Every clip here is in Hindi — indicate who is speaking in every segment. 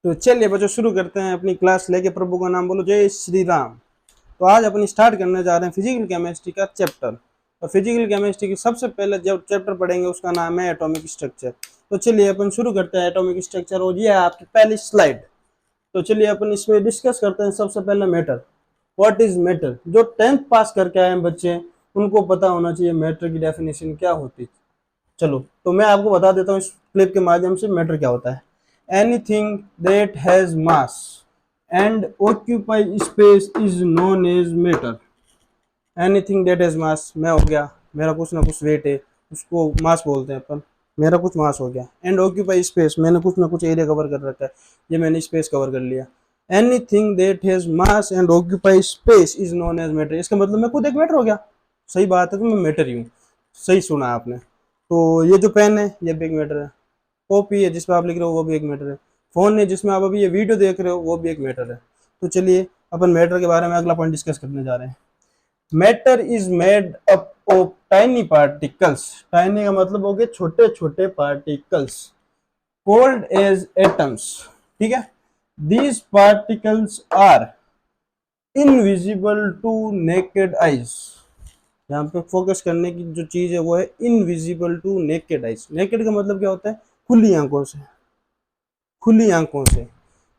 Speaker 1: तो चलिए बच्चों शुरू करते हैं अपनी क्लास। लेके प्रभु का नाम बोलो, जय श्री राम। तो आज अपन स्टार्ट करने जा रहे हैं फिजिकल केमिस्ट्री का चैप्टर। और फिजिकल केमिस्ट्री की सबसे पहले जब चैप्टर पढ़ेंगे उसका नाम है एटॉमिक स्ट्रक्चर। तो चलिए अपन शुरू करते हैं एटॉमिक स्ट्रक्चर, और ये है आपकी पहली स्लाइड। तो चलिए अपन इसमें डिस्कस करते हैं सबसे पहले मैटर। What is matter? जो 10th पास करके आए हैं बच्चे उनको पता होना चाहिए मैटर की डेफिनेशन क्या होती है। चलो तो मैं आपको बता देता हूँ इस क्लिप के माध्यम से मैटर क्या होता है। Anything that has mass and occupy space is known as matter. Anything that has mass, मैं हो गया, मेरा कुछ ना कुछ वेट है, उसको मास बोलते हैं अपन। मेरा कुछ मास हो गया। एंड ऑक्यूपाई स्पेस, मैंने कुछ ना कुछ एरिया कवर कर रखा है, ये मैंने स्पेस कवर कर लिया। Anything that has mass and occupy space is known as matter, इसका मतलब मैं खुद एक मैटर हो गया। सही बात है, तो मैं मैटर ही हूँ। सही सुना आपने। तो ये जो पेन है ये भी एक मैटर है। कॉपी है जिसपे आप लिख रहे हो वो भी एक मैटर है। फोन है जिसमें आप अभी ये वीडियो देख रहे हो वो भी एक मैटर है। तो चलिए अपन मैटर के बारे में अगला पॉइंट डिस्कस करने जा रहे हैं। Matter is made up of tiny particles. Tiny का मतलब हो गया छोटे छोटे पार्टिकल्स, कॉल्ड एज एटम्स। ठीक है। These particles are invisible to naked eyes. यहाँ पे फोकस करने की जो चीज है वो है invisible to naked eyes. Naked का मतलब क्या होता है? खुली आंखों से। खुली आंखों से।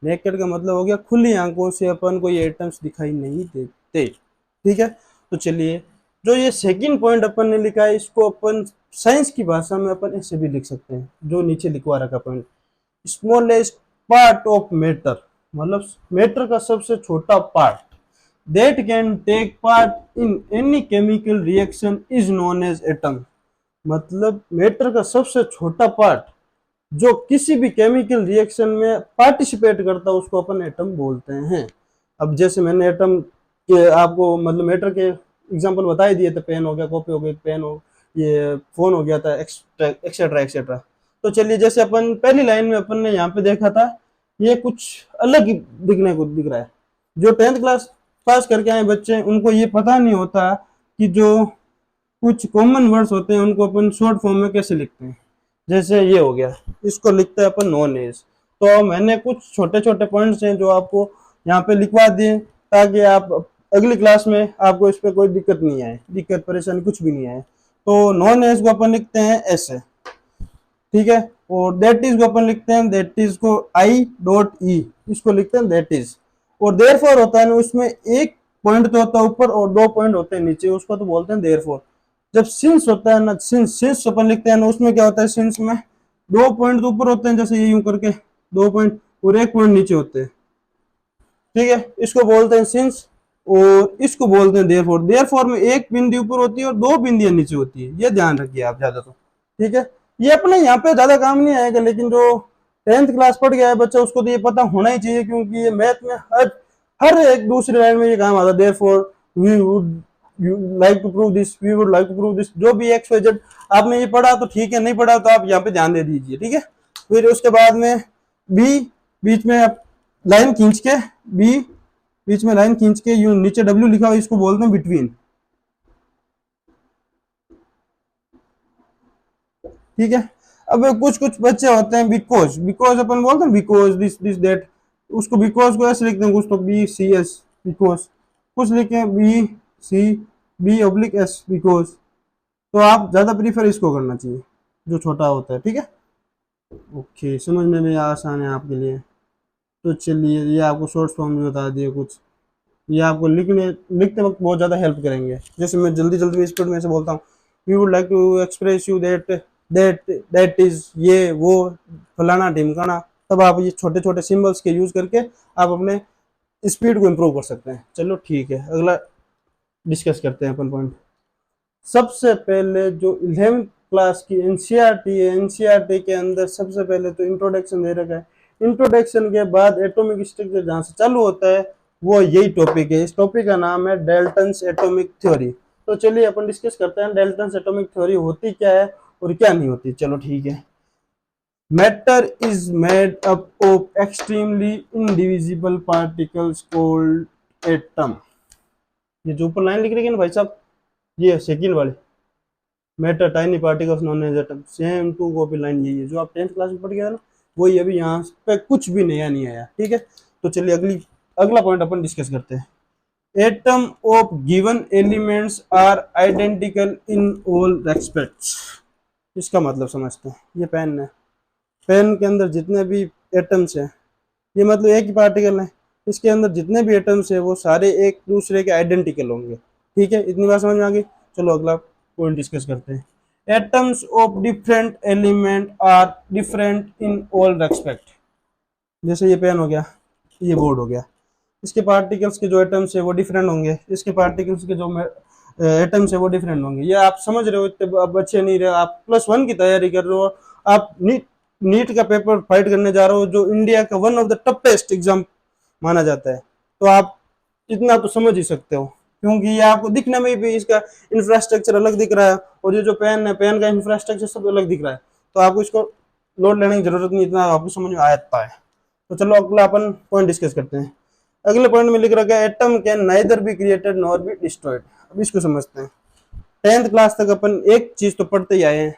Speaker 1: नेकेड का मतलब हो गया खुली आंखों से अपन को ये एटम्स दिखाई नहीं देते। ठीक है। तो चलिए जो ये सेकंड पॉइंट अपन ने लिखा है इसको अपन साइंस की भाषा में अपन ऐसे भी लिख सकते हैं, जो नीचे लिखवा रखा point. Smallest part of matter, मतलब मैटर का सबसे छोटा part that can take part in any chemical reaction is known as atom। मतलब मैटर का सबसे छोटा पार्ट जो किसी भी केमिकल रिएक्शन में पार्टिसिपेट करता है उसको अपन एटम बोलते हैं। अब जैसे मैंने एटम के आपको मतलब मैटर के एग्जांपल बता ही दिए थे, पेन हो गया, कॉपी हो गई, पेन हो, ये फोन हो गया था, एक्सेट्रा एक्सेट्रा। तो चलिए जैसे अपन पहली लाइन में अपन ने यहाँ पे देखा था, ये कुछ अलग ही दिखने को दिख रहा है। जो 10th क्लास पास करके आए बच्चे उनको ये पता नहीं होता कि जो कुछ कॉमन वर्ड्स होते हैं उनको अपन शॉर्ट फॉर्म में कैसे लिखते हैं। जैसे ये हो गया, इसको लिखते हैं अपन नॉन एज। तो मैंने कुछ छोटे छोटे पॉइंट्स हैं जो आपको यहाँ पे लिखवा दिए ताकि आप अगली क्लास में आपको इस पर कोई दिक्कत नहीं आए, दिक्कत परेशानी कुछ भी नहीं आए। तो नॉन एज को अपन लिखते हैं ऐसे। ठीक है। और दैट इज को अपन लिखते हैं, दैट इज को आई डॉट ई, इसको लिखते हैं दैट इज। और देयरफॉर होता है ना, उसमें एक पॉइंट तो होता है ऊपर और दो पॉइंट होते हैं नीचे, उसको तो बोलते हैं देयरफॉर। जब सिंस होता है ना, सिंस अपन लिखते हैं ना, उसमें क्या होता है, सिंस में दो पॉइंट तो ऊपर होते हैं जैसे ये यूं करके दो पॉइंट, और एक पॉइंट नीचे होते हैं। ठीक है। इसको बोलते हैं सिंस और इसको बोलते हैं देयरफॉर। देयरफॉर में एक बिंदी ऊपर होती है और दो बिंदियां नीचे होती है, ये ध्यान रखिए आप ज्यादा तो। ठीक है। ये अपने यहाँ पे ज्यादा काम नहीं आएगा, लेकिन जो 10th क्लास पढ़ गया है बच्चा उसको तो ये पता होना ही चाहिए, क्योंकि ये मैथ में हर हर एक दूसरे लाइन में ये काम आता है। Therefore we would like to prove this, we would like to prove this, जो भी एक्स वाई जेड आपने ये पढ़ा तो ठीक है, नहीं पढ़ा तो आप यहाँ पे ध्यान दे दीजिए। ठीक है। फिर उसके बाद में बी, बीच में आप लाइन खींच के, बी बीच में लाइन खींच के यू नीचे डब्ल्यू लिखा हुआ इसको बोलते हैं बिटवीन। ठीक है। अब कुछ कुछ बच्चे होते हैं बिकॉज, बिकॉज अपन बोलते हैं बिकॉज दिस दिस दैट, उसको बिकॉज को ऐसे लिखते हैं, कुछ तो बी सी एस बिकॉज, कुछ लिखे B C B oblique as because. तो आप ज्यादा प्रीफर इसको करना चाहिए जो छोटा होता है। ठीक है। ओके, समझने में आसान है आपके लिए। तो चलिए ये आपको शॉर्ट फॉर्म में बता दिए कुछ, ये आपको लिखते वक्त बहुत ज़्यादा हेल्प करेंगे। जैसे मैं जल्दी जल्दी में स्पीड में से बोलता हूँ, we would like to express you that that that is ये वो फलाना ढिमकाना, तब आप ये छोटे छोटे सिंबल्स के यूज करके आप अपने स्पीड को इम्प्रूव कर सकते हैं। चलो ठीक है, अगला डिस्कस करते हैं अपन पॉइंट। सबसे पहले जो 11th क्लास की एनसीईआरटी है, एनसीईआरटी के अंदर सबसे पहले तो इंट्रोडक्शन दे रखा है। इंट्रोडक्शन के बाद एटॉमिक स्ट्रक्चर जहाँ से चालू होता है वो यही टॉपिक है। इस टॉपिक का नाम है डाल्टन्स एटॉमिक थ्योरी। तो चलिए अपन डिस्कस करते हैं डाल्टन्स एटॉमिक थ्योरी होती क्या है और क्या नहीं होती। चलो ठीक है। Matter is made up of extremely indivisible particles called atom. ये जो ऊपर लाइन लिख रही है ना भाई साहब, ये सेकंड वाली, matter tiny particles known as atom, same to copy line यही है जो आप 10th क्लास में पढ़ गया ना, वही अभी यहाँ पे कुछ भी नया नहीं आया, ठीक है। तो चलिए अगला पॉइंट अपन डिस्कस करते हैं। Atom of given elements are identical in all respects. इसका मतलब समझते हैं। ये पेन है, पेन के अंदर जितने भी एटम्स हैं, ये मतलब एक ही पार्टिकल है, इसके अंदर जितने भी एटम्स है वो सारे एक दूसरे के आइडेंटिकल होंगे, ठीक है। इतनी बात समझ में आ गई। चलो अगला पॉइंट डिस्कस करते हैं। Atoms of different element are different in all respect. जैसे ये पेन हो गया, ये बोर्ड हो गया, इसके पार्टिकल्स के जो एटम्स है वो डिफरेंट होंगे, इसके पार्टिकल्स के जो एटम्स है वो डिफरेंट होंगे। ये आप समझ रहे हो, इतने अब अच्छे नहीं रहे, आप +1 की तैयारी कर रहे हो, आप नीट का पेपर फाइट करने जा रहे हो जो इंडिया का one of the toughest exam माना जाता है, तो आप इतना तो समझ ही सकते हो, क्योंकि ये आपको दिखने में भी इसका इंफ्रास्ट्रक्चर अलग दिख रहा है, और ये जो पेन है, पेन का इंफ्रास्ट्रक्चर सब अलग दिख रहा है, तो आपको इसको लोड लेने की जरूरत नहीं, इतना आपको समझ में आता है। तो चलो अगला अपन पॉइंट डिस्कस करते हैं। अगले पॉइंट में लिख रखा है atom can neither be created nor be destroyed. अब इसको समझते हैं। 10th क्लास तक अपन एक चीज तो पढ़ते ही आए हैं।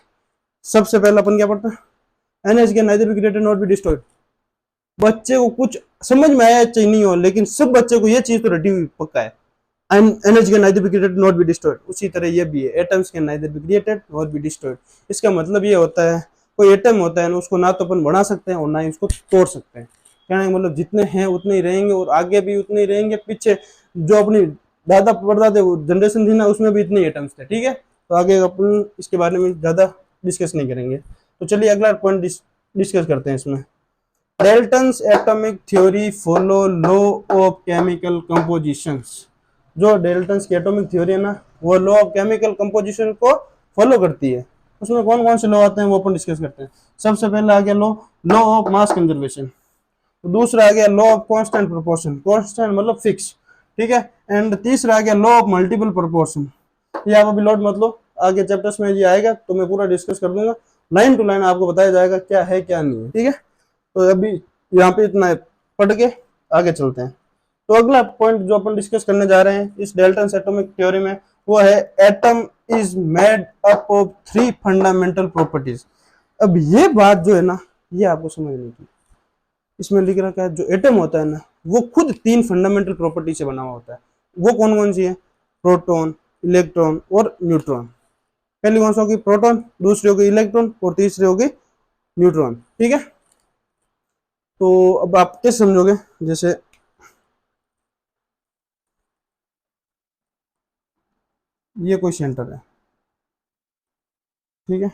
Speaker 1: सबसे पहले अपन क्या पढ़ते हैं? Energy can neither be created nor be destroyed. बच्चे को कुछ समझ में आया चाहे नहीं हो, लेकिन सब बच्चे को ये चीज तो रटी हुई पक्का है, energy can neither be created nor be destroyed. उसी तरह ये भी है, atoms can neither be created nor be destroyed. इसका मतलब ये होता है, कोई एटम होता है ना, उसको ना तो अपन बढ़ा सकते हैं और ना ही उसको तोड़ सकते हैं। कहने का मतलब जितने हैं उतने ही रहेंगे, और आगे भी उतने ही रहेंगे। पीछे जो अपनी दादा परदादे जनरेशन थी ना, उसमें भी इतने एटम्स थे, ठीक है। तो आगे अपन इसके बारे में ज्यादा डिस्कस नहीं करेंगे। तो चलिए अगला पॉइंट डिस्कस करते हैं इसमें। Dalton's atomic theory follow law of chemical compositions. जो डाल्टन्स की एटॉमिक थ्योरी है ना, वो लॉ ऑफ केमिकल कंपोजिशन को फॉलो करती है। उसमें कौन कौन से लॉ आते हैं वो अपन डिस्कस करते हैं। सबसे पहले आ गया लॉ ऑफ मास कंजर्वेशन। दूसरा आ गया law of constant proportion, constant मतलब फिक्स, ठीक है। एंड तीसरा आ गया लॉ ऑफ मल्टीपल प्रोपोर्शन। ये आप अभी लोड मत लो, आगे चैप्टर्स में ये आएगा तो मैं पूरा डिस्कस कर दूंगा, लाइन टू लाइन आपको बताया जाएगा क्या है क्या नहीं है, ठीक है। तो अभी यहाँ पे इतना पढ़ के आगे चलते हैं। तो अगला पॉइंट जो अपन डिस्कस करने जा रहे हैं इस डाल्टन्स एटॉमिक थ्योरी में, वो है atom is made up of 3 fundamental properties. अब ये बात जो है ना, ये आपको समझनी चाहिए। इसमें लिख रखा है जो एटम होता है ना, वो खुद 3 फंडामेंटल प्रॉपर्टी से बना हुआ होता है। वो कौन कौन सी है? प्रोटॉन, इलेक्ट्रॉन और न्यूट्रॉन। पहली कौन सा होगी? प्रोटॉन, दूसरी होगी इलेक्ट्रॉन और तीसरी होगी न्यूट्रॉन, ठीक है। तो अब आप कैसे समझोगे? जैसे ये कोई सेंटर है, ठीक है,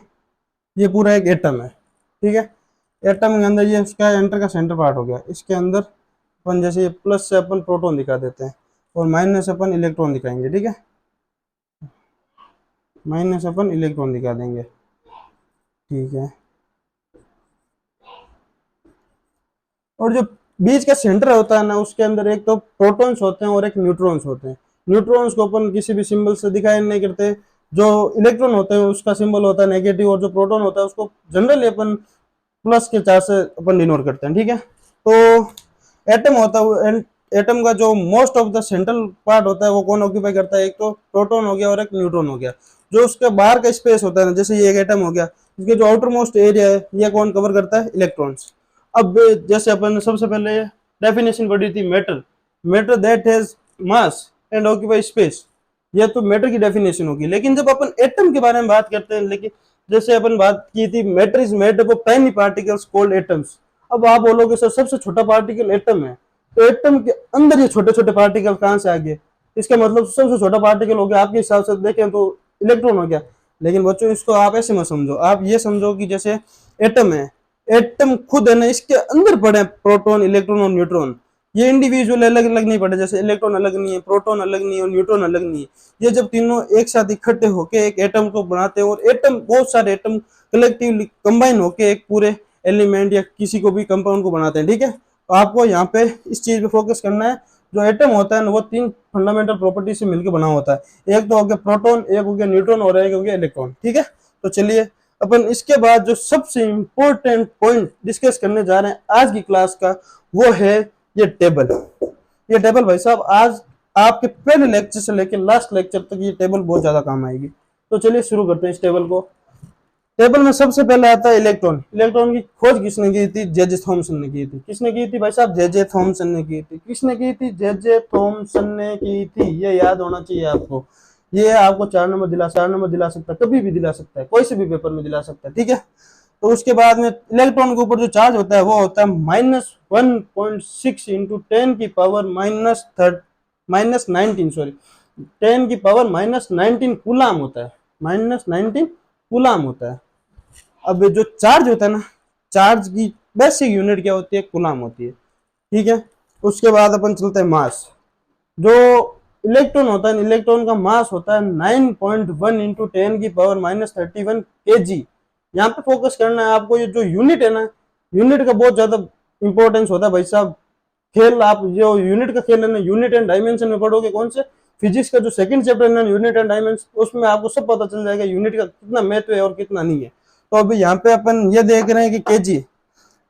Speaker 1: ये पूरा एक एटम है, ठीक है। एटम के अंदर ये उसका एंटर का सेंटर पार्ट हो गया। इसके अंदर अपन जैसे ये प्लस से अपन प्रोटॉन दिखा देते हैं और माइनस से अपन इलेक्ट्रॉन दिखाएंगे, ठीक है। माइनस से अपन इलेक्ट्रॉन दिखा देंगे, ठीक है। और जो बीच का सेंटर होता है ना, उसके अंदर एक तो प्रोटॉन्स होते हैं और एक न्यूट्रॉन्स होते हैं। न्यूट्रॉन्स को अपन किसी भी सिंबल से दिखाई नहीं करते। जो इलेक्ट्रॉन होते हैं उसका सिंबल होता है नेगेटिव, और जो प्रोटॉन होता है उसको जनरली अपन प्लस के चार्ज से अपन डिनोट करते हैं, ठीक है। तो एटम होता है, एटम का जो most of the central part होता है वो कौन ऑक्यूपाई करता है? एक तो प्रोटॉन हो गया और एक न्यूट्रॉन हो गया। जो उसके बाहर का स्पेस होता है ना, जैसे ये एक एटम हो गया, इसके जो आउटर मोस्ट एरिया है ये कौन कवर करता है? इलेक्ट्रॉन्स। अब जैसे अपन ने सबसे पहले डेफिनेशन पढ़ी थी matter, matter that has mass and occupy space. ये तो मैटर की डेफिनेशन होगी। लेकिन जब अपन एटम के बारे में बात करते हैं, लेकिन जैसे अपन बात की थी matter is made up of tiny particles called atoms. अब आप बोलोगे सर सबसे छोटा पार्टिकल एटम है, तो एटम के अंदर ये छोटे छोटे पार्टिकल कहाँ से आ गए? इसका मतलब सबसे छोटा पार्टिकल हो गया आपके हिसाब से देखें तो इलेक्ट्रॉन हो गया। लेकिन बच्चों इसको आप ऐसे मत समझो, आप ये समझो कि जैसे एटम है, एटम खुद है ना, इसके अंदर पड़े प्रोटॉन, इलेक्ट्रॉन और न्यूट्रॉन। ये इंडिविजुअल अलग अलग नहीं पड़े, जैसे इलेक्ट्रॉन अलग नहीं है, प्रोटॉन अलग नहीं है और न्यूट्रॉन अलग नहीं है। ये जब तीनों एक साथ इकट्ठे होके एक एटम को बनाते हैं, और एटम बहुत सारे एटम कलेक्टिवली कंबाइन होके एक पूरे एलिमेंट या किसी को भी कंपाउंड को बनाते हैं, ठीक है। तो आपको यहाँ पे इस चीज पे फोकस करना है। जो एटम होता है ना, वो 3 फंडामेंटल प्रॉपर्टी से मिलकर बना होता है। एक तो हो गया प्रोटॉन, एक हो गया न्यूट्रॉन और एक हो गया इलेक्ट्रॉन, ठीक है। तो चलिए अपन इसके बाद जो सबसे इंपॉर्टेंट पॉइंट डिस्कस करने जा रहे हैं आज की क्लास का, वो है ये टेबल। ये टेबल भाई साहब आज आपके पहले लेक्चर से लेकर लास्ट लेक्चर तक ये टेबल बहुत ज्यादा काम आएगी। तो चलिए शुरू करते हैं इस टेबल को। टेबल में सबसे पहले आता है इलेक्ट्रॉन। इलेक्ट्रॉन की खोज किसने की थी? जे जे थॉमसन ने की थी। किसने की थी भाई साहब? जे जे थॉमसन ने की थी। किसने की थी? जे जे थॉमसन ने की थी। ये याद होना चाहिए आपको। ये आपको 4 नंबर दिला सकता है, कभी भी दिला सकता है, कोई से भी पेपर में दिला सकता है, ठीक है। तो उसके बाद में इलेक्ट्रॉन के ऊपर जो चार्ज होता है वो होता है -1.6 इंटू 10 की पावर -19 सॉरी 10 की पावर -19 कूलाम होता है। -19 कूलाम होता है। अब जो चार्ज होता है ना, चार्ज की बेसिक यूनिट क्या होती है? कूलाम होती है, ठीक है। उसके बाद अपन चलते हैं मास। जो इलेक्ट्रॉन होता है, इलेक्ट्रॉन का मास होता है 9.1 इंटू 10 की पावर -31 kg। यहाँ पे फोकस करना है आपको। ये जो यूनिट है ना, यूनिट का बहुत ज्यादा इंपॉर्टेंस होता है भाई साहब। खेल आप जो यूनिट का खेल है ना, यूनिट एंड डायमेंशन में पढ़ोगे। कौन से? फिजिक्स का जो सेकंड चैप्टर है ना, यूनिट एंड डायमेंशन, उसमें आपको सब पता चल जाएगा यूनिट का कितना महत्व है और कितना नहीं है। तो अभी यहाँ पे अपन ये देख रहे हैं कि केजी,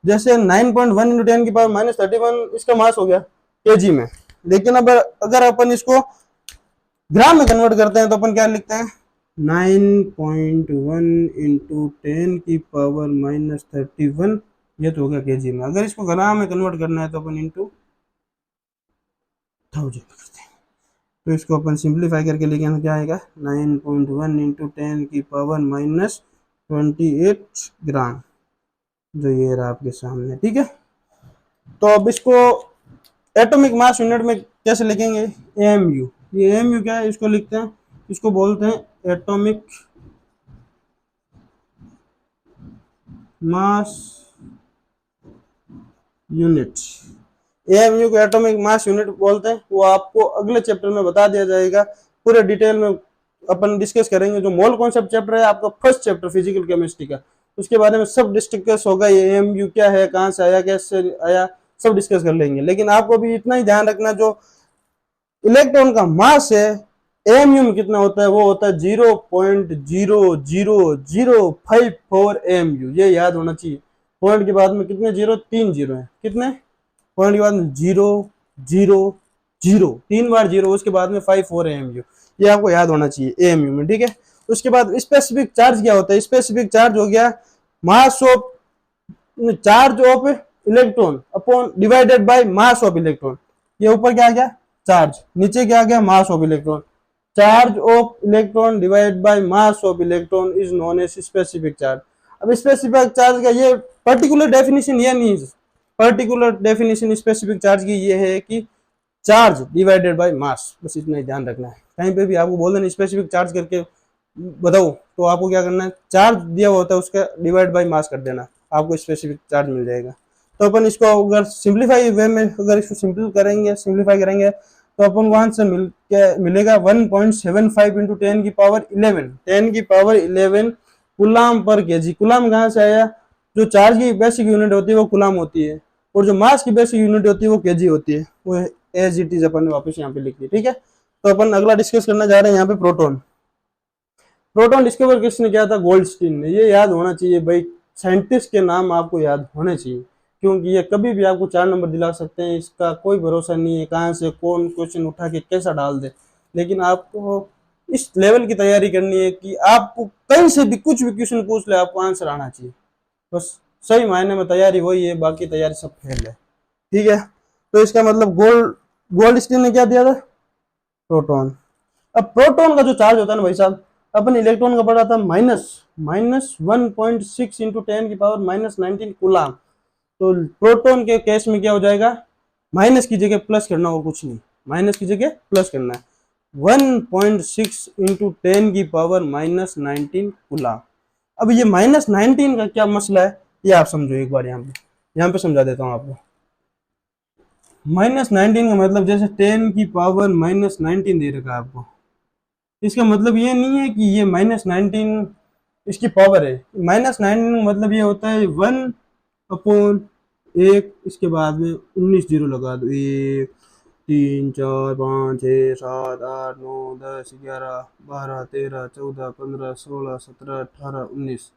Speaker 1: जैसे 9.1 इंटू 10 की पावर -31 इसका मास हो गया केजी में। लेकिन अब अगर अपन इसको ग्राम में कन्वर्ट करते हैं तो अपन क्या लिखते हैं? 9.1 इंटू 10 की पावर -31, ये तो हो गया केजी में। अगर इसको ग्राम में कन्वर्ट करना है तो अपन इंटू 1000 करते हैं। तो इसको अपन सिंप्लीफाई करके लिखेंगे, क्या आएगा? 9.1 इंटू 10 की पावर -28 ग्राम, जो ये रहा आपके सामने, ठीक है। तो अब इसको एटॉमिक मास यूनिट में कैसे लिखेंगे? एमयू। ये एमयू क्या है? इसको लिखते हैं, इसको बोलते हैं एटॉमिक मास यूनिट। एमयू को एटॉमिक मास यूनिट बोलते हैं। वो आपको अगले चैप्टर में बता दिया जाएगा, पूरे डिटेल में अपन डिस्कस करेंगे। जो मोल कॉन्सेप्ट चैप्टर है आपका फर्स्ट चैप्टर फिजिकल केमिस्ट्री का, उसके बारे में सब डिस्कस होगा। ये एमयू क्या है, कहाँ से आया, कैसे आया, सब डिस्कस कर लेंगे। लेकिन आपको भी इतना ही ध्यान रखना, जो इलेक्ट्रॉन का मास है एमयू में कितना होता है, वो होता है 0.00054 एमयू। ये याद होना चाहिए। पॉइंट के बाद में कितने जीरो? 3 जीरो है। कितने? पॉइंट के बाद में 0 0 0, 3 बार 0, उसके बाद में 54 एमयू। ये आपको याद होना चाहिए एमयू में, ठीक है। उसके बाद स्पेसिफिक चार्ज क्या होता है? स्पेसिफिक चार्ज हो गया mass of charge of electron upon divided by mass of electron. ये ऊपर क्या आ गया? चार्ज, नीचे क्या आ गया? Mass of electron. Charge of electron divide by mass of electron is known as specific charge. अब स्पेसिफिक चार्ज का ये पर्टिकुलर डेफिनेशन ये नहीं है। पर्टिकुलर डेफिनेशन स्पेसिफिक चार्ज की ये है कि चार्ज डिवाइडेड बाय मास, बस इतना ही ध्यान रखना है। कहीं पे भी आपको बोल देना स्पेसिफिक चार्ज करके बताओ, तो आपको क्या करना है? चार्ज दिया हुआ होता है उसका डिवाइड बाय मास कर देना, आपको स्पेसिफिक चार्ज मिल जाएगा। तो अपन इसको अगर सिंप्लीफाई वे में अगर इसको सिंप्लीफाई करेंगे तो अपन को आंसर मिलेगा 1.75 इंटू 10 की पावर 11 कुलाम पर केजी। कुलाम कहाँ से आया? जो चार्ज की बेसिक यूनिट होती है वो कुलाम होती है, और जो मास की बेसिक यूनिट होती है वो केजी होती है। वो एज इट इज अपन ने वापस यहाँ पे लिख दी, ठीक है। तो अपन अगला डिस्कस करना जा रहे हैं यहाँ पे प्रोटॉन। प्रोटॉन डिस्कवर किसने किया था? गोल्डस्टीन ने। ये याद होना चाहिए भाई, साइंटिस्ट के नाम आपको याद होने चाहिए, क्योंकि ये कभी भी आपको 4 नंबर दिला सकते हैं। इसका कोई भरोसा नहीं है कहाँ से कौन क्वेश्चन उठा के कैसा डाल दे। लेकिन आपको इस लेवल की तैयारी करनी है कि आपको कहीं से भी कुछ भी क्वेश्चन पूछ ले, आपको आंसर आना चाहिए। बस सही मायने में तैयारी वही है, बाकी तैयारी सब फेल है, ठीक है। तो इसका मतलब गोल्डस्टीन ने क्या दिया था? प्रोटॉन। अब प्रोटॉन का जो चार्ज होता है ना भाई साहब, अपन इलेक्ट्रॉन का पढ़ा था -1.6 इंटू 10 की पावर -19 कूलाम। तो प्रोटॉन के केस में क्या हो जाएगा? माइनस की जगह प्लस करना, और कुछ नहीं, माइनस की जगह प्लस करना है। 1.6 इंटू 10 की पावर -19 कूलाम। अब ये -19 का क्या मसला है, ये आप समझो एक बार। यहाँ पे समझा देता हूँ आपको। -19 का मतलब जैसे 10 की पावर -19 दे रखा है आपको, इसका मतलब ये नहीं है कि ये -19 इसकी पावर है। -19 मतलब ये होता है 1/1, इसके बाद में 19 जीरो लगा दो। 1 3 4 5 6 7 8 9 10 11 12 13 14 15 16 17 18 19।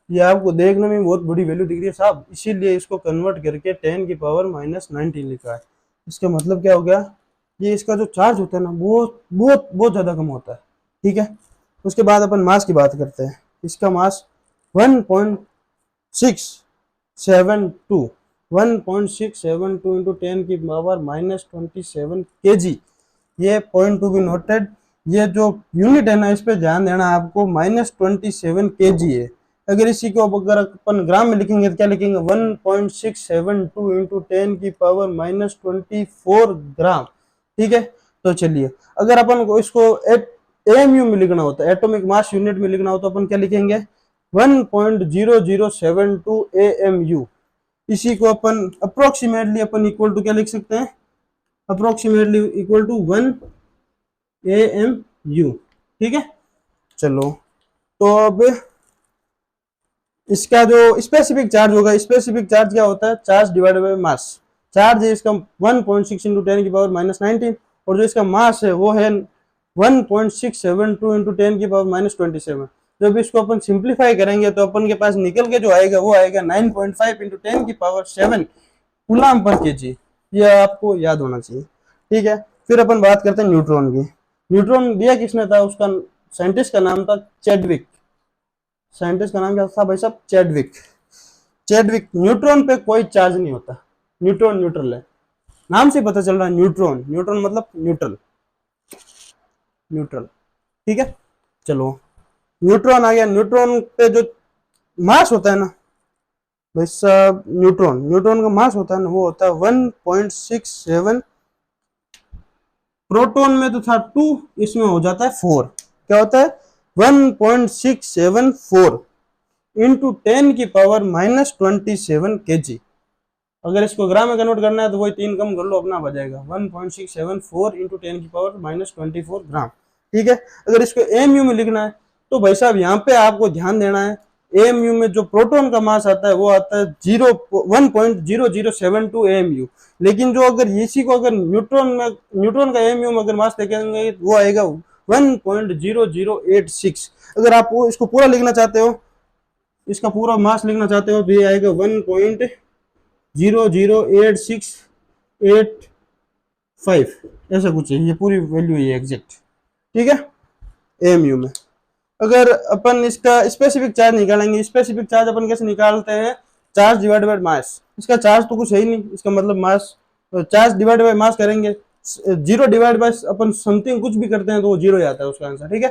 Speaker 1: ये आपको देखने में बहुत बड़ी वैल्यू दिख रही है साहब, इसीलिए इसको कन्वर्ट करके 10 की पावर -19 लिखा है। इसका मतलब क्या हो गया? ये इसका जो चार्ज होता है ना, वो बहुत बहुत ज्यादा कम होता है, ठीक है। उसके बाद अपन मास की बात करते हैं। इसका मास 1.672 1.672 इंटू 10 की पावर -27 kg। ये पॉइंट टू बी नोटेड। ये जो यूनिट है ना, इस पे ध्यान देना आपको, -27 kg है। अगर इसी को अगर अपन ग्राम में लिखेंगे तो क्या लिखेंगे, 1.672 इंटू 10 की पावर -24 ग्राम। ठीक है, तो चलिए अगर अपन को इसको एएमयू में लिखना होता है, एटॉमिक मास यूनिट में लिखना हो, तो अपन क्या लिखेंगे, 1.0072 AMU। इसी को अपन अप्रोक्सीमेटली अपन इक्वल टू क्या लिख सकते हैं, अप्रोक्सीमेटली इक्वल टू 1 AMU। ठीक है, चलो तो अब इसका जो स्पेसिफिक चार्ज होगा, स्पेसिफिक चार्ज क्या होता है, charge divided by mass. Charge है इसका 1.6 इंटू 10 की पावर -19, और जो इसका मास है वो है 1.672 इंटू 10 की पावर -27। जब इसको अपन सिंप्लीफाई करेंगे तो अपन के पास निकल के जो आएगा वो आएगा 9.5 इंटू 10 की पावर 7 कूलम पर केजी। ये आपको याद होना चाहिए। ठीक है, फिर अपन बात करते हैं न्यूट्रॉन की। न्यूट्रॉन दिया किसने था, उसका साइंटिस्ट का नाम था चैडविक। साइंटिस्ट का नाम क्या था भाई साहब, चैडविक। चैडविक। न्यूट्रॉन पे कोई चार्ज नहीं होता, न्यूट्रॉन न्यूट्रल है, नाम से पता चल रहा है न्यूट्रॉन। न्यूट्रॉन मतलब न्यूट्रल, न्यूट्रल। ठीक है, चलो न्यूट्रॉन आ गया। न्यूट्रॉन पे जो मास होता है ना भाई साहब, न्यूट्रॉन, न्यूट्रॉन का मास होता है ना, वो होता है 1.67। प्रोटॉन में तो था 2, इसमें हो जाता है 4। क्या होता है, 1.674 इंटू 10 की पावर -27 kg। अगर इसको ग्राम में कन्वर्ट करना है तो वही 3 कम कर लो, अपना बजाएगा 1.674 इंटू 10 की पावर -24 ग्राम। ठीक है, अगर इसको एएमयू में लिखना है तो भाई साहब यहाँ पे आपको ध्यान देना है, एएमयू में जो प्रोटॉन का मास आता है वो आता है 1.0072 एएमयू। लेकिन जो अगर इसी को अगर न्यूट्रॉन का एएमयू में अगर मास देखेंगे वो आएगा 1.0086। अगर आप इसको पूरा लिखना चाहते हो, इसका पूरा मास लिखना चाहते हो तो ये आएगा 1.008685, ऐसा कुछ है, ये पूरी वैल्यू है एग्जैक्ट। ठीक है, एएमयू में। अगर अपन इसका स्पेसिफिक चार्ज निकालेंगे, स्पेसिफिक चार्ज अपन कैसे निकालते हैं, चार्ज डिवाइडेड बाय मास। इसका चार्ज तो कुछ है ही नहीं, इसका मतलब मास, चार्ज डिवाइड बाय मास करेंगे, 0 डिवाइड बाय अपन समथिंग कुछ भी करते हैं तो वो 0 आता है उसका आंसर। ठीक है,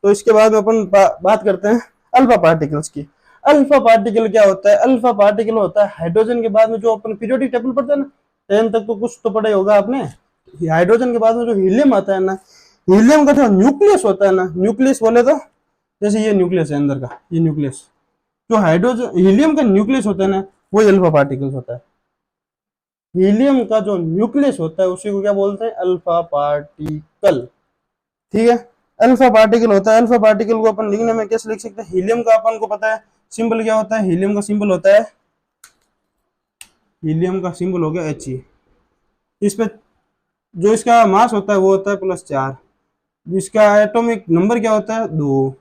Speaker 1: तो इसके बाद में अपन बात करते हैं अल्फा पार्टिकल्स की। अल्फा पार्टिकल क्या होता है, अल्फा पार्टिकल होता है हाइड्रोजन के बाद में जो अपन पीरियोडिक टेबल पढ़ते हैं ना, 10 तक तो कुछ तो पढ़ा होगा आपने। हाइड्रोजन के बाद में जो हीलियम आता है ना, हीलियम का जो न्यूक्लियस होता है ना, न्यूक्लियस बोले तो जैसे ये न्यूक्लियस है अंदर का, ये न्यूक्लियस, जो हाइड्रोजन हीलियम का न्यूक्लियस होता है ना, वो अल्फा पार्टिकल्स होता है। हीलियम का जो न्यूक्लियस होता है उसी को क्या बोलते हैं, अल्फा पार्टिकल। ठीक है, अल्फा पार्टिकल होता है। अल्फा पार्टिकल को अपन लिखने में कैसे लिख सकते हैं, हीलियम का अपन को पता है सिंबल क्या होता है, हीलियम का सिंबल होता है, हीलियम का सिंबल हो गया He। इस पे जो इसका मास होता है वो होता है +4। इसका एटॉमिक नंबर क्या होता है, 2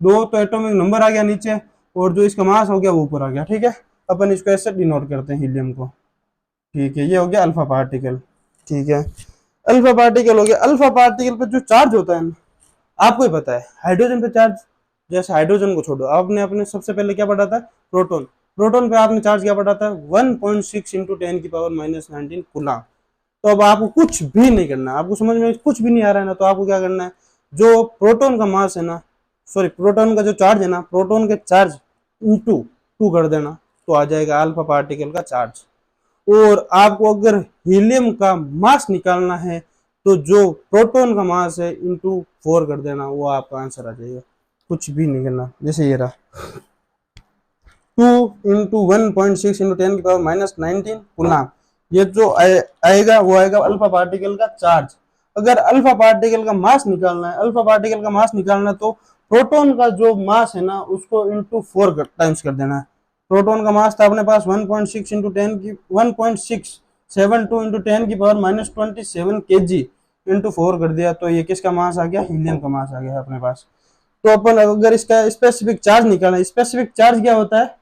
Speaker 1: तो एटॉमिक नंबर आ गया नीचे, और जो इसका मास हो गया वो ऊपर आ गया। ठीक है, अपन इसको ऐसे डिनोट करते हैं हीलियम को। ठीक है, ये हो गया अल्फा पार्टिकल। ठीक है, अल्फा पार्टिकल हो गया। अल्फा पार्टिकल पे जो चार्ज होता है ना, आपको ही पता है, हाइड्रोजन पे चार्ज, जैसे हाइड्रोजन को छोड़ो, आपने अपने सबसे पहले क्या पढ़ा था, प्रोटॉन। प्रोटॉन पे आपने चार्ज क्या पढ़ा था, 1.6 इंटू 10 की पावर -19 कूलम। तो अब आपको कुछ भी नहीं करना, आपको समझ में कुछ भी नहीं आ रहा है ना, तो आपको क्या करना है, जो प्रोटॉन का मास है ना, सॉरी प्रोटॉन का जो चार्ज है ना, प्रोटॉन के चार्ज इंटू 2 कर देना, तो आ जाएगा अल्फा पार्टिकल का चार्ज। और आपको अगर हीलियम का मास निकालना है तो जो प्रोटॉन का मास है इंटू 4 कर देना, वो आपका आंसर आ जाएगा, कुछ भी नहीं करना। जैसे ये रहा 2 इंटू 1.6 इंटू 10 की पावर -19 कूलम, ये जो आएगा वो आएगा अल्फा पार्टिकल का चार्ज। अगर अल्फा पार्टिकल का मास निकालना है, अल्फा पार्टिकल का मास निकालना, तो प्रोटॉन का जो मास है ना उसको इंटू 4 टाइम्स कर देना है। प्रोटॉन का मास था अपने पास 1.6 इंटू 10 की 1.672 इंटू 10 की पावर -27 kg, इंटू 4 कर दिया, तो ये किसका मास आ गया, हीलियम का मास आ गया अपने पास। तो अपन अगर इसका स्पेसिफिक चार्ज निकालना है, स्पेसिफिक चार्ज क्या होता है,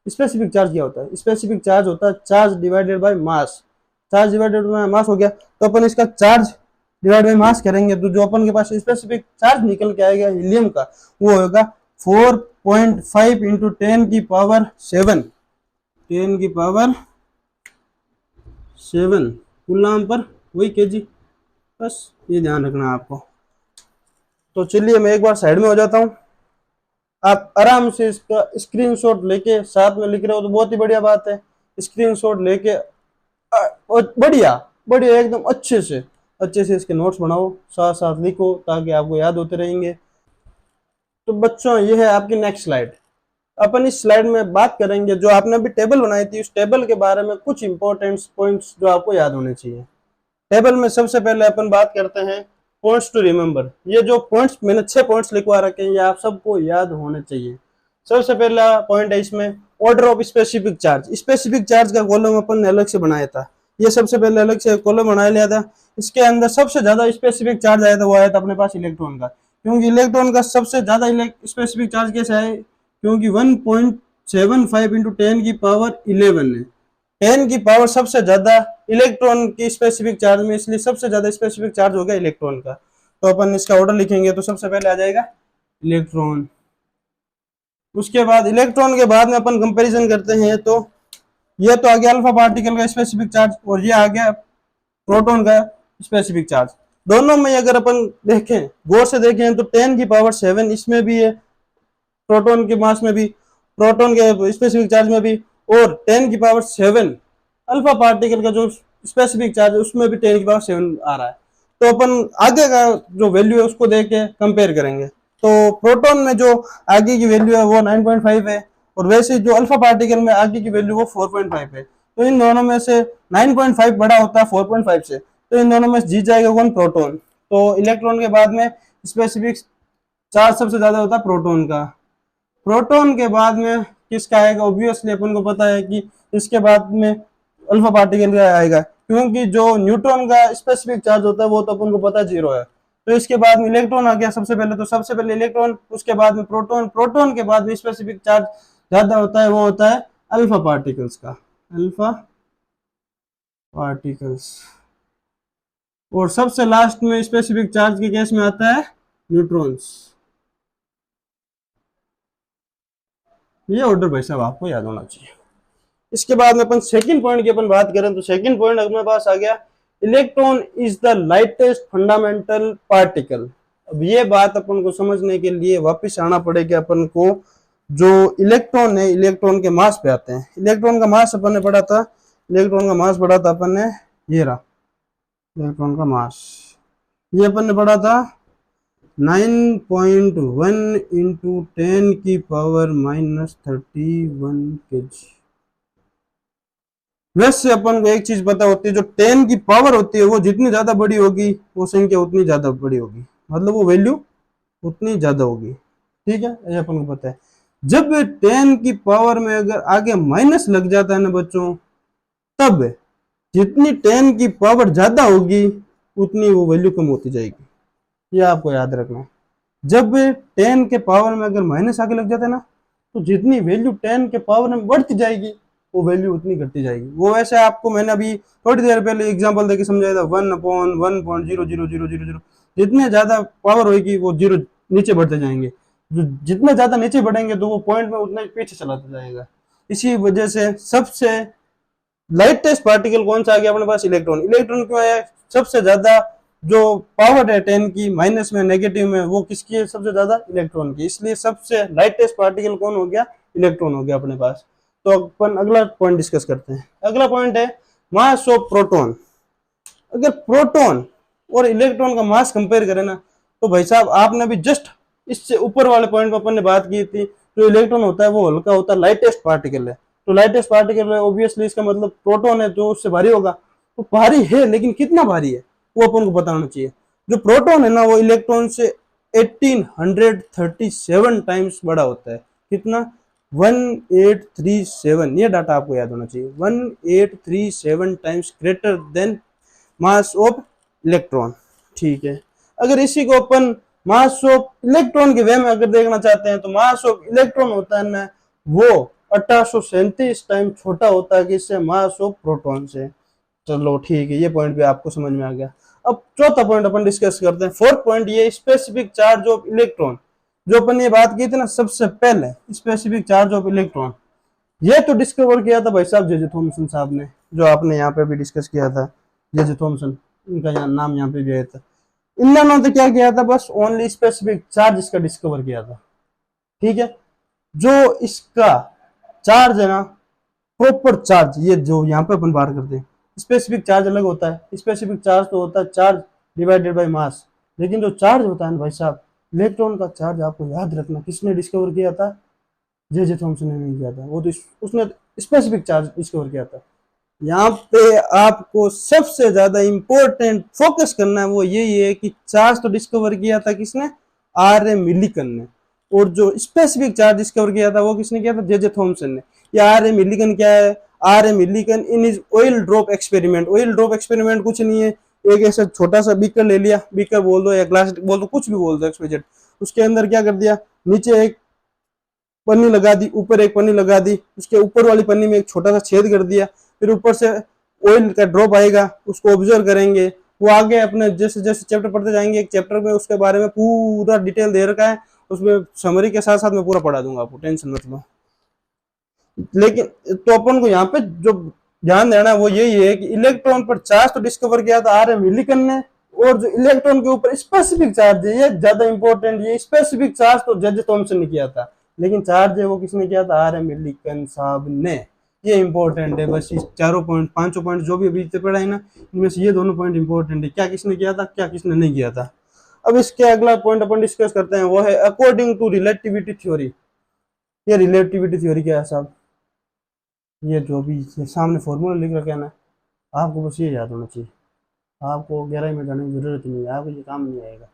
Speaker 1: स्पेसिफिक चार्ज क्या होता है, स्पेसिफिक चार्ज होता है charge divided by mass. Charge divided by mass हो गया, तो अपन इसका चार्ज डिवाइड बाई मास करेंगे तो जो अपन के पास स्पेसिफिक चार्ज निकल के आएगा हीलियम का वो होगा 4.5 इंटू 10 की पावर 7 10 की पावर 7 कूलाम पर वही केजी। बस ये ध्यान रखना है आपको। तो चलिए मैं एक बार साइड में हो जाता हूँ, आप आराम से इसका स्क्रीनशॉट लेके साथ में लिख रहे हो तो बहुत ही बढ़िया बात है। स्क्रीनशॉट लेके और बढ़िया बढ़िया एकदम अच्छे से इसके नोट्स बनाओ, साथ साथ लिखो ताकि आपको याद होते रहेंगे। तो बच्चों ये है आपकी नेक्स्ट स्लाइड। अपन इस स्लाइड में बात करेंगे जो आपने अभी टेबल बनाई थी उस टेबल के बारे में, कुछ इंपॉर्टेंट पॉइंट्स जो आपको याद होने चाहिए। टेबल में सबसे पहले अपन बात करते हैं पॉइंट्स टू रिमेंबर। ये जो पॉइंट्स मैंने 6 पॉइंट्स लिखवा रखे हैं ये आप सबको याद होने चाहिए। सबसे पहला पॉइंट है इसमें order of specific charge. Specific charge का कॉलम अपन ने अलग से बनाया था, ये सबसे पहले अलग से कॉलम बना लिया था। इसके अंदर सबसे ज्यादा स्पेसिफिक चार्ज आया था वो आया था अपने पास इलेक्ट्रॉन का, क्योंकि इलेक्ट्रॉन का सबसे ज्यादा स्पेसिफिक चार्ज कैसे आए, क्योंकि 1.75 इंटू 10 की पावर 11 है। 10 की पावर सबसे ज्यादा इलेक्ट्रॉन की स्पेसिफिक चार्ज में, इसलिए सबसे ज्यादा स्पेसिफिक चार्ज हो गया इलेक्ट्रॉन का। तो अपन इसका ऑर्डर लिखेंगे तो सबसे पहले आ जाएगा इलेक्ट्रॉन। उसके बाद इलेक्ट्रॉन के बाद में अपन कंपैरिजन करते हैं तो ये तो आ गया अल्फा पार्टिकल का स्पेसिफिक चार्ज और ये आ गया प्रोटॉन का स्पेसिफिक चार्ज। दोनों में अगर अपन देखें गौर से देखें तो 10 की पावर 7 इसमें भी है, प्रोटॉन के मास में भी, प्रोटॉन के स्पेसिफिक चार्ज में भी, और 10 की पावर 7 अल्फा पार्टिकल का जो स्पेसिफिक चार्ज है उसमें भी 10 की पावर 7 आ रहा है। तो अपन आगे का जो वैल्यू है उसको देख के कंपेयर करेंगे। तो प्रोटॉन में जो आगे की वैल्यू है वो 9.5 है और वैसे जो अल्फा पार्टिकल में आगे की वैल्यू वो 4.5 है। तो इन दोनों में से 9.5 बड़ा होता है 4.5 से, तो इन दोनों में जीत जाएगा कौन, प्रोटॉन। तो इलेक्ट्रॉन के बाद में स्पेसिफिक चार्ज सबसे ज्यादा होता है प्रोटॉन का। प्रोटॉन के बाद में किसका आएगा, ऑब्वियसली अपन को पता है कि इसके बाद में अल्फा पार्टिकल का आएगा, क्योंकि जो न्यूट्रॉन का स्पेसिफिक चार्ज होता है वो तो अपन को पता है 0 है। तो इसके बाद में इलेक्ट्रॉन आ गया सबसे पहले, तो सबसे पहले इलेक्ट्रॉन, उसके बाद में प्रोटॉन, प्रोटॉन के बाद में स्पेसिफिक चार्ज ज्यादा होता है वो होता है अल्फा पार्टिकल्स का, अल्फा पार्टिकल्स। और सबसे लास्ट में स्पेसिफिक चार्ज के केस में आता है न्यूट्रॉन्स। ये ऑर्डर भाई साहब आपको याद होना चाहिए। इसके बाद में अपन सेकंड पॉइंट की अपन बात करें तो सेकंड पॉइंट अपने पास आ गया electron is the lightest fundamental particle. अब ये बात अपन को समझने के लिए वापस आना पड़ेगा अपन को, जो इलेक्ट्रॉन है इलेक्ट्रॉन के मास पे आते हैं। इलेक्ट्रॉन का मास अपन ने पढ़ा था, इलेक्ट्रॉन का मास पढ़ा था अपन ने, ये रहा इलेक्ट्रॉन का मास, ये अपन ने पढ़ा था 9.1 इंटू 10 की पावर-31 kg। वैसे अपन को एक चीज पता होती है, जो 10 की पावर होती है वो जितनी ज्यादा बड़ी होगी वो संख्या उतनी ज्यादा बड़ी होगी, मतलब वो वैल्यू उतनी ज्यादा होगी, ठीक है, ये अपन को पता है। जब 10 की पावर में अगर आगे माइनस लग जाता है ना बच्चों, तब जितनी 10 की पावर ज्यादा होगी उतनी वो वैल्यू कम होती जाएगी, ये आपको याद रखना है। जब 10 के पावर में अगर माइनस आगे लग जाता है ना, तो जितनी वैल्यू 10 के पावर में बढ़ती जाएगी वो वैल्यू उतनी घटती जाएगी। वो वैसे आपको मैंने अभी थोड़ी देर पहले एग्जांपल देके समझाया था, 1/1.0000। जितने ज्यादा पावर होगी वो जीरो नीचे बढ़ते जाएंगे, जो जितने ज्यादा नीचे बढ़ेंगे तो वो पॉइंट में उतना पीछे चलाता जाएगा। इसी वजह से सबसे लाइटेस्ट पार्टिकल कौन सा आ गया अपने पास, इलेक्ट्रॉन। इलेक्ट्रॉन क्यों है सबसे ज्यादा, जो पावर है 10 की माइनस में नेगेटिव में वो किसकी है सबसे ज्यादा, इलेक्ट्रॉन की, इसलिए सबसे लाइटेस्ट पार्टिकल कौन हो गया, इलेक्ट्रॉन हो गया अपने पास। तो अपन अगला पॉइंट डिस्कस करते हैं। अगला पॉइंट है मास ऑफ प्रोटॉन। अगर प्रोटॉन और इलेक्ट्रॉन का मास कंपेयर करें ना, तो भाई साहब आपने अभी जस्ट इससे ऊपर वाले पॉइंट पर अपन ने बात की थी, जो इलेक्ट्रॉन होता है वो हल्का होता है, लाइटेस्ट पार्टिकल है। तो लाइटेस्ट पार्टिकल है ऑब्वियसली इसका मतलब प्रोटॉन है जो उससे भारी होगा, तो भारी है लेकिन कितना भारी है वो अपन को पता होना चाहिए। जो प्रोटॉन है ना वो इलेक्ट्रॉन से 1837 टाइम्स बड़ा होता है। कितना, 1837, ये डाटा आपको याद होना चाहिए, 1837 times greater than mass of electron, ठीक है। अगर इसी को अपन मास ऑफ इलेक्ट्रॉन के वे में अगर देखना चाहते हैं तो मास ऑफ इलेक्ट्रॉन होता है ना वो 1837 टाइम छोटा होता है किससे, मास ऑफ प्रोटॉन से। चलो ठीक है, ये पॉइंट भी आपको समझ में आ गया। अब चौथा पॉइंट अपन डिस्कस करते हैं। फोर्थ पॉइंट ये स्पेसिफिक चार्ज ऑफ इलेक्ट्रॉन, जो अपन ये बात की थी ना सबसे पहले, स्पेसिफिक चार्ज ऑफ इलेक्ट्रॉन, ये तो डिस्कवर किया था भाई साहब जे जे थॉमसन साहब ने, जो आपने यहाँ पे भी डिस्कस किया था, जे जे थॉमसन, इनका नाम यहाँ पे भी आया था। इन दोनों ने क्या किया था, बस ओनली स्पेसिफिक चार्ज इसका डिस्कवर किया था, ठीक है। जो इसका चार्ज है ना, प्रॉपर चार्ज, ये जो यहाँ पे अपन बात करते हैं, स्पेसिफिक चार्ज अलग होता है। स्पेसिफिक चार्ज तो होता है चार्ज डिवाइडेड बाय मास, लेकिन जो चार्ज होता है ना भाई साहब, इलेक्ट्रॉन का चार्ज, आपको याद रखना किसने डिस्कवर किया था, जे जे थॉमसन ने नहीं किया था, वो तो उसने स्पेसिफिक चार्ज डिस्कवर किया था। यहाँ पे आपको सबसे ज्यादा इंपॉर्टेंट फोकस करना है वो यही है कि चार्ज तो डिस्कवर किया था किसने, आर ए मिलिकन ने, और जो स्पेसिफिक चार्ज डिस्कवर किया था वो किसने किया था, जे जे थॉमसन ने। या आर ए मिलिकन क्या है, R A Millikan in is oil drop experiment. Oil drop experiment कुछ नहीं है, एक ऐसा छोटा सा बीकर ले लिया, बीकर बोल दो या ग्लास बोल दो, कुछ भी बोल दो एक्सपेरिमेंट, उसके अंदर क्या कर दिया, नीचे एक पन्नी लगा दी, ऊपर एक पन्नी लगा दी, उसके ऊपर वाली पन्नी में एक छोटा सा छेद कर दिया, फिर ऊपर से ऑयल का ड्रॉप आएगा, उसको ऑब्जर्व करेंगे। वो आगे अपने जैसे जैसे चैप्टर पढ़ते जाएंगे, एक चैप्टर में उसके बारे में पूरा डिटेल दे रखा है, उसमें समरी के साथ साथ मैं पूरा पढ़ा दूंगा आपको, टेंशन मत लो। लेकिन तो अपन को यहाँ पे जो ध्यान देना है वो यही है कि इलेक्ट्रॉन पर चार्ज तो डिस्कवर किया था आर ए मिलिकन ने, और जो इलेक्ट्रॉन के ऊपर स्पेसिफिक चार्ज है, ये ज्यादा इंपॉर्टेंट, ये स्पेसिफिक चार्ज तो जे जे थॉमसन ने किया था, लेकिन चार्ज है वो किसने किया था, आर ए मिलिकन साहब ने। ये इंपॉर्टेंट है, बस इस चारों पॉइंट, पांचों पॉइंट जो भी अभी पढ़ा है ना, इनमें से ये दोनों पॉइंट इंपॉर्टेंट है, क्या किसने किया था, क्या किसने नहीं किया था। अब इसके अगला पॉइंट अपन डिस्कस करते हैं, वो है अकॉर्डिंग टू रिलेटिविटी थ्योरी। ये रिलेटिविटी थ्योरी क्या है साहब, ये जो भी सामने फॉर्मूला लिख रखा है ना, आपको बस ये याद होना चाहिए, आपको गहराई में जाने की जरूरत नहीं है, आपको ये काम नहीं आएगा,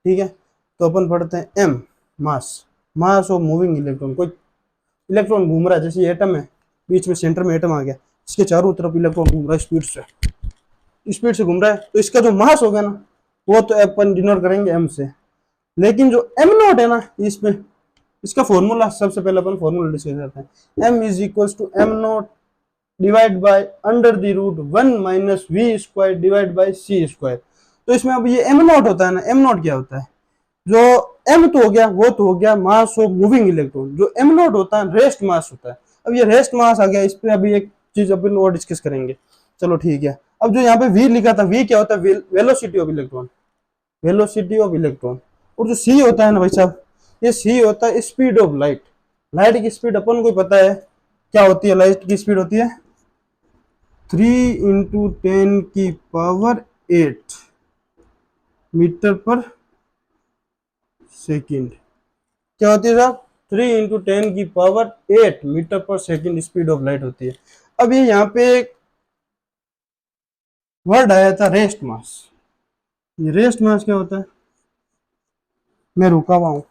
Speaker 1: ठीक है। तो अपन पढ़ते हैं M, mass, mass of moving electron. कोई इलेक्ट्रॉन घूम रहा है, जैसे एटम है, बीच में सेंटर में एटम आ गया, इसके चारों तरफ इलेक्ट्रॉन घूम रहा है स्पीड से घूम रहा है, तो इसका जो मास होगा ना, वो तो अपन डिनोट करेंगे एम से। लेकिन जो एम नॉट है ना, इसमें इसका फॉर्मूला सबसे पहले अपन फॉर्मूला डिस्कस करते हैं। M is equal to M not divide by under the root 1 minus V square divide by C square. तो इसमें अब ये एम नॉट होता है ना, एम नॉट क्या होता है, जो एम तो हो गया, वो तो हो गया मास ऑफ मूविंग इलेक्ट्रॉन, जो एम नॉट होता है रेस्ट मास होता है। अब ये रेस्ट मास आ गया, इस पे अभी एक चीज अपन और डिस्कस करेंगे, चलो ठीक है। अब जो यहाँ पे वी लिखा था, वी क्या होता है, velocity of electron, velocity of electron. और जो सी होता है ना भाई साहब, ये सी होता है स्पीड ऑफ लाइट। लाइट की स्पीड अपन को पता है क्या होती है, लाइट की स्पीड होती है 3 × 10⁸ मीटर पर सेकेंड। क्या होती है साहब, 3 × 10⁸ मीटर पर सेकेंड स्पीड ऑफ लाइट होती है। अब ये यहाँ पे एक वर्ड आया था रेस्ट मास। ये रेस्ट मास क्या होता है, मैं रुका हुआ हूँ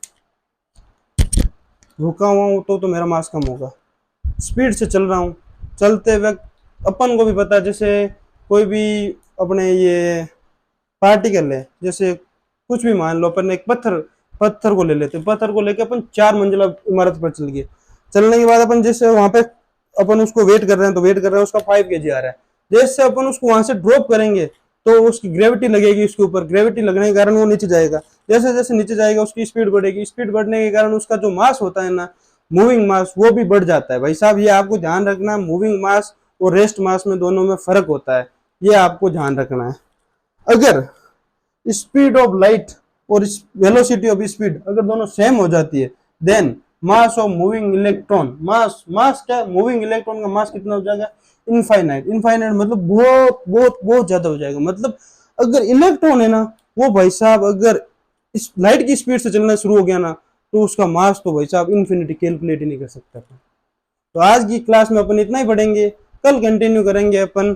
Speaker 1: तो मेरा मास कम होगा, स्पीड से चल रहा हूँ, चलते वक्त अपन को भी पता है, जैसे कोई भी अपने ये पार्टिकल है, जैसे कुछ भी मान लो, अपन एक पत्थर को ले लेते हैं, पत्थर को लेके अपन 4 मंजिला इमारत पर चल गए, चलने के बाद अपन जैसे वहां पे अपन उसको वेट कर रहे हैं, तो वेट कर रहे हैं, उसका 5 kg आ रहा है, जैसे अपन उसको वहां से ड्रॉप करेंगे तो उसकी ग्रेविटी लगेगी उसके ऊपर, ग्रेविटी लगने के कारण वो नीचे जाएगा, जैसे जैसे नीचे जाएगा उसकी स्पीड बढ़ेगी, स्पीड बढ़ने के कारण उसका जो मास होता है ना, मूविंग मास, वो भी बढ़ जाता है। भाई साहब ये आपको ध्यान रखना, मूविंग मास और रेस्ट मास में दोनों में फर्क होता है, ये आपको ध्यान रखना है। अगर स्पीड ऑफ लाइट और वेलोसिटी ऑफ स्पीड अगर दोनों सेम हो जाती है, then mass of moving electron, mass क्या, मूविंग इलेक्ट्रॉन का मास कितना हो जाएगा, इनफाइनाइट। इनफाइनाइट मतलब बहुत बहुत बहुत ज्यादा हो जाएगा। मतलब अगर इलेक्ट्रॉन है ना, वो भाई साहब अगर इस लाइट की स्पीड से चलना शुरू हो गया ना, तो उसका मास तो भाई साहब इन्फिनिटी, कैलकुलेट ही नहीं कर सकता। तो आज की क्लास में अपन इतना ही पढ़ेंगे, कल कंटिन्यू करेंगे अपन